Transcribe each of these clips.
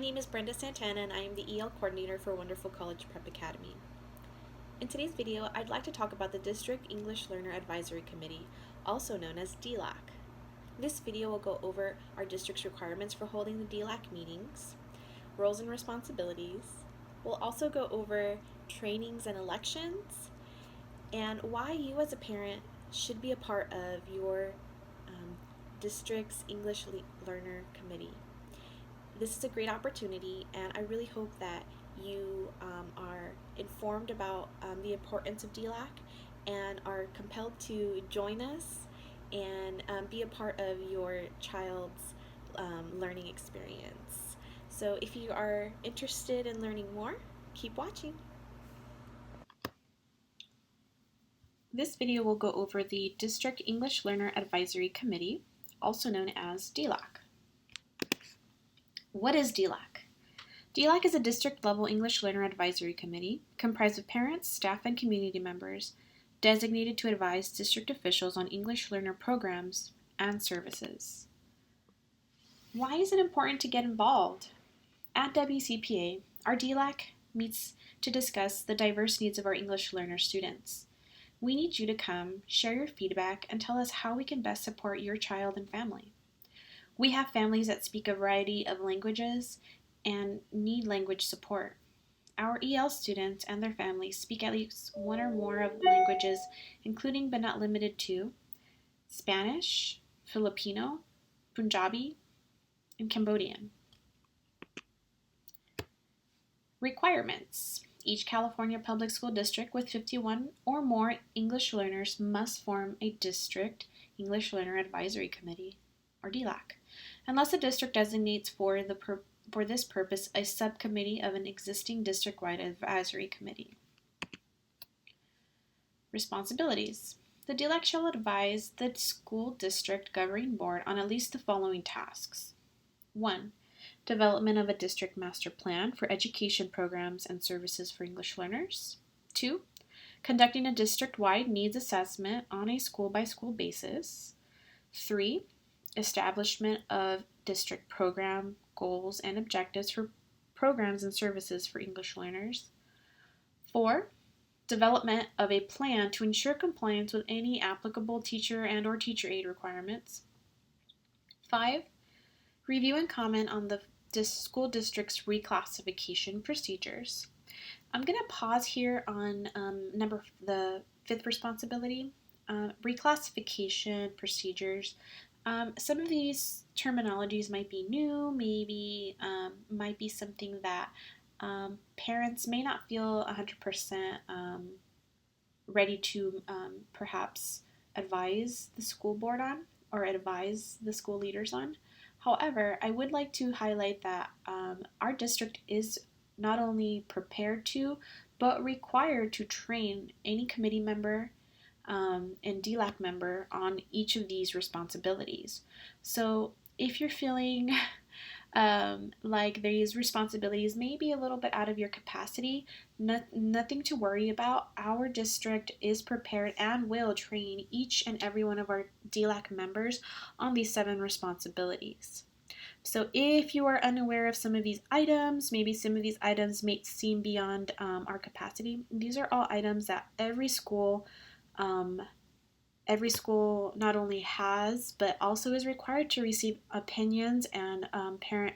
name is Brenda Santana and I am the EL Coordinator for Wonderful College Prep Academy. In today's video, I'd like to talk about the District English Learner Advisory Committee, also known as DELAC. This video will go over our district's requirements for holding the DELAC meetings, roles and responsibilities. We'll also go over trainings and elections, and why you as a parent should be a part of your district's English Learner Committee. This is a great opportunity, and I really hope that you are informed about the importance of DELAC and are compelled to join us and be a part of your child's learning experience. So if you are interested in learning more, keep watching. This video will go over the District English Learner Advisory Committee, also known as DELAC. What is DELAC? DELAC is a district-level English Learner Advisory Committee comprised of parents, staff, and community members designated to advise district officials on English learner programs and services. Why is it important to get involved? At WCPA, our DELAC meets to discuss the diverse needs of our English learner students. We need you to come, share your feedback, and tell us how we can best support your child and family. We have families that speak a variety of languages and need language support. Our EL students and their families speak at least one or more of the languages, including but not limited to Spanish, Filipino, Punjabi, and Cambodian. Requirements. Each California public school district with 51 or more English learners must form a District English Learner Advisory Committee, or DELAC, unless the district designates for this purpose a subcommittee of an existing district-wide advisory committee. Responsibilities. The DELAC shall advise the school district governing board on at least the following tasks. 1. Development of a district master plan for education programs and services for English learners. 2. Conducting a district-wide needs assessment on a school-by-school basis. 3. Establishment of district program, goals, and objectives for programs and services for English learners. 4. Development of a plan to ensure compliance with any applicable teacher and or teacher aid requirements. 5. Review and comment on the school district's reclassification procedures. I'm going to pause here on the fifth responsibility, reclassification procedures. Some of these terminologies might be new, maybe might be something that parents may not feel 100% ready to perhaps advise the school board on or advise the school leaders on. However, I would like to highlight that our district is not only prepared to, but required to train any committee member and DELAC member on each of these responsibilities. So if you're feeling like these responsibilities may be a little bit out of your capacity, nothing to worry about. Our district is prepared and will train each and every one of our DELAC members on these 7 responsibilities. So if you are unaware of some of these items, maybe some of these items may seem beyond our capacity, these are all items that every school not only has, but also is required to receive opinions and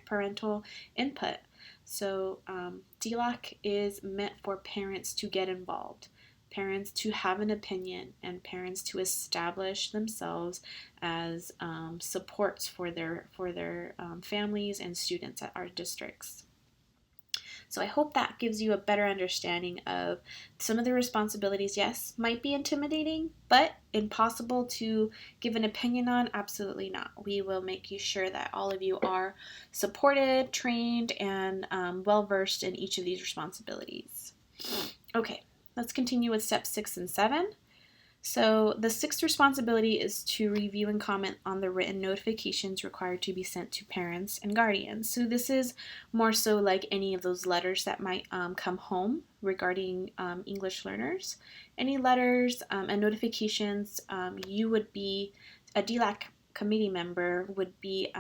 parental input. So DELAC is meant for parents to get involved, parents to have an opinion, and parents to establish themselves as supports for their families and students at our districts. So I hope that gives you a better understanding of some of the responsibilities. Yes, might be intimidating, but impossible to give an opinion on? Absolutely not. We will make sure that all of you are supported, trained, and well-versed in each of these responsibilities. Okay, let's continue with steps 6 and 7. So the 6th responsibility is to review and comment on the written notifications required to be sent to parents and guardians. So this is more so like any of those letters that might come home regarding English learners. Any letters and notifications, you would be, a DELAC committee member would be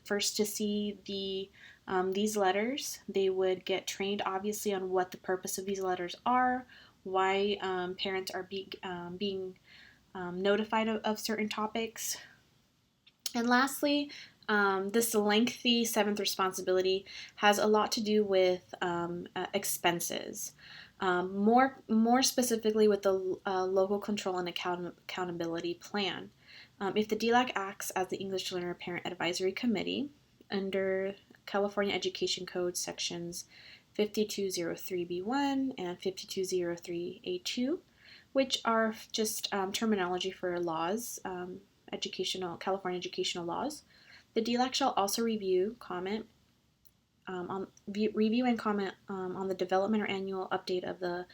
first to see the These letters, they would get trained obviously on what the purpose of these letters are, why parents are being notified of certain topics. And lastly, this lengthy seventh responsibility has a lot to do with expenses. More specifically with the local control and accountability plan. If the DELAC acts as the English Learner Parent Advisory Committee under California Education Code sections 5203B1 and 5203A2, which are just terminology for laws, California educational laws. The DELAC shall also review and comment on the development or annual update of the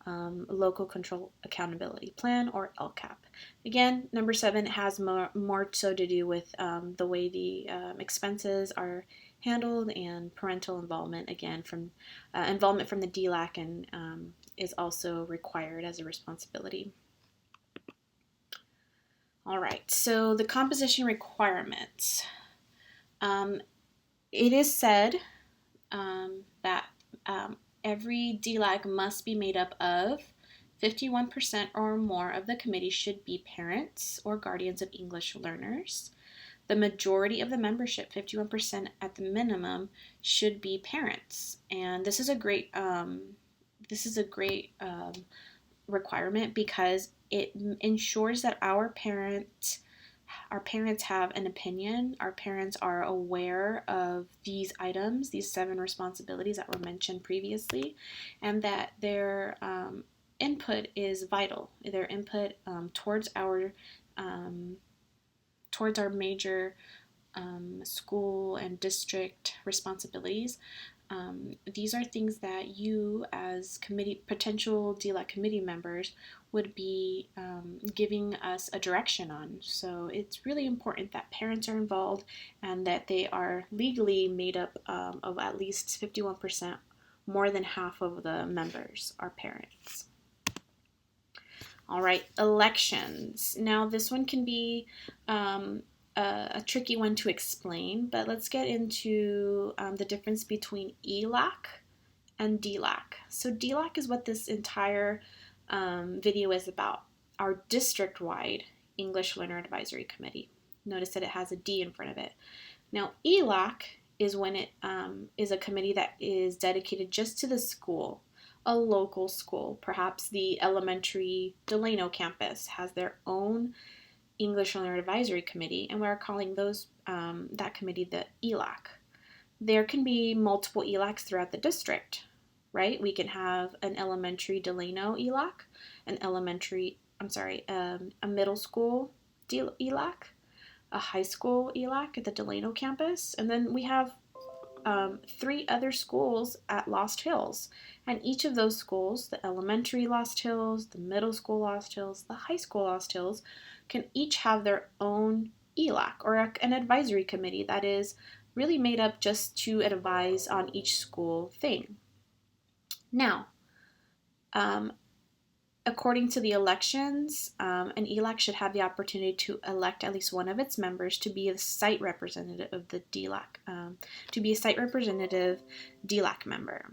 Local Control Accountability Plan, or LCAP. Again, number 7 has more so to do with the way the expenses are handled and parental involvement. Again, from involvement from the DELAC and is also required as a responsibility. All right, so the composition requirements. It is said that every DELAC must be made up of 51% or more of the committee should be parents or guardians of English learners. The majority of the membership, 51% at the minimum, should be parents. And this is a great requirement because it ensures that our parents have an opinion, our parents are aware of these items, these 7 responsibilities that were mentioned previously, and that their input is vital. Their input towards our major school and district responsibilities. These are things that you as potential DELAC committee members would be giving us a direction on. So it's really important that parents are involved and that they are legally made up of at least 51%, more than half of the members are parents. All right, elections. Now this one can be a tricky one to explain, but let's get into the difference between ELAC and DELAC. So DELAC is what this entire video is about, our district-wide English Learner Advisory Committee. Notice that it has a D in front of it. Now ELAC is when it is a committee that is dedicated just to the school, a local school. Perhaps the elementary Delano campus has their own English Learner Advisory Committee, and we're calling that committee the ELAC. There can be multiple ELACs throughout the district, right? We can have an elementary Delano ELAC, a middle school ELAC, a high school ELAC at the Delano campus, and then we have 3 other schools at Lost Hills. And each of those schools, the elementary Lost Hills, the middle school Lost Hills, the high school Lost Hills, can each have their own ELAC, or an advisory committee that is really made up just to advise on each school thing. Now, according to the elections, an ELAC should have the opportunity to elect at least one of its members to be a site representative of the DELAC, DELAC member.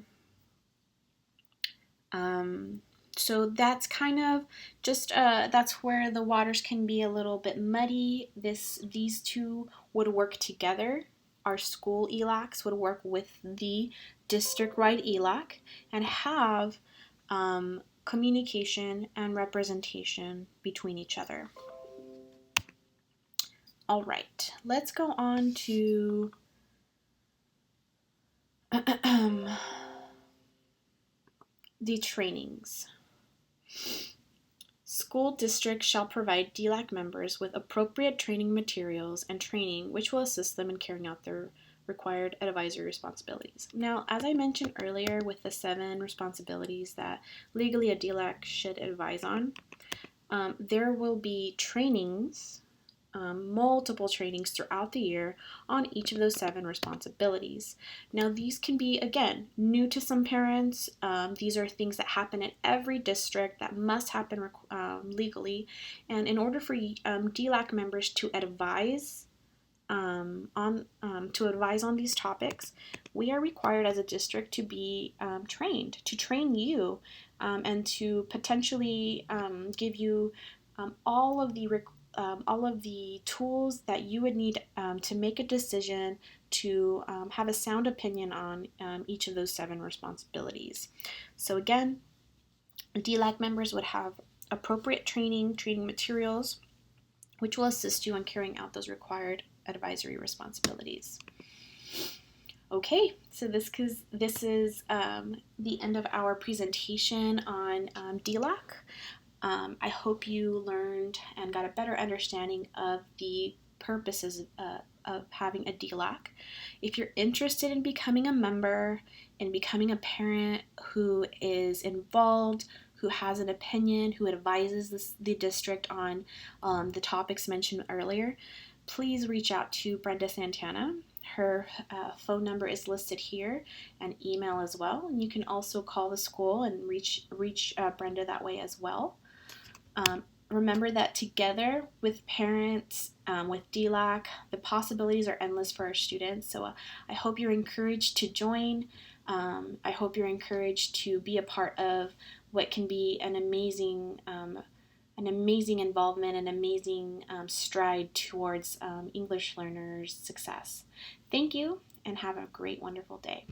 So that's kind of just, that's where the waters can be a little bit muddy. These two would work together. Our school ELACs would work with the district-wide ELAC and have communication and representation between each other. All right, let's go on to the trainings. School districts shall provide DELAC members with appropriate training materials and training which will assist them in carrying out their required advisory responsibilities. Now, as I mentioned earlier with the 7 responsibilities that legally a DELAC should advise on, there will be trainings, multiple trainings throughout the year on each of those 7 responsibilities. Now, these can be, again, new to some parents. These are things that happen in every district that must happen legally. And in order for DELAC members to advise to advise on these topics, we are required as a district to be trained, to train you, and to potentially give you all of the tools that you would need to make a decision to have a sound opinion on each of those 7 responsibilities. So again, DELAC members would have appropriate training materials, which will assist you in carrying out those required advisory responsibilities. Okay, so this is the end of our presentation on DELAC. I hope you learned and got a better understanding of the purposes of having a DELAC. If you're interested in becoming a member and becoming a parent who is involved, who has an opinion, who advises the district on the topics mentioned earlier, please reach out to Brenda Santana. Her phone number is listed here, and email as well. And you can also call the school and reach Brenda that way as well. Remember that together with parents, with DELAC, the possibilities are endless for our students. So I hope you're encouraged to join. I hope you're encouraged to be a part of what can be an amazing involvement, an amazing stride towards English learners' success. Thank you, and have a great, wonderful day.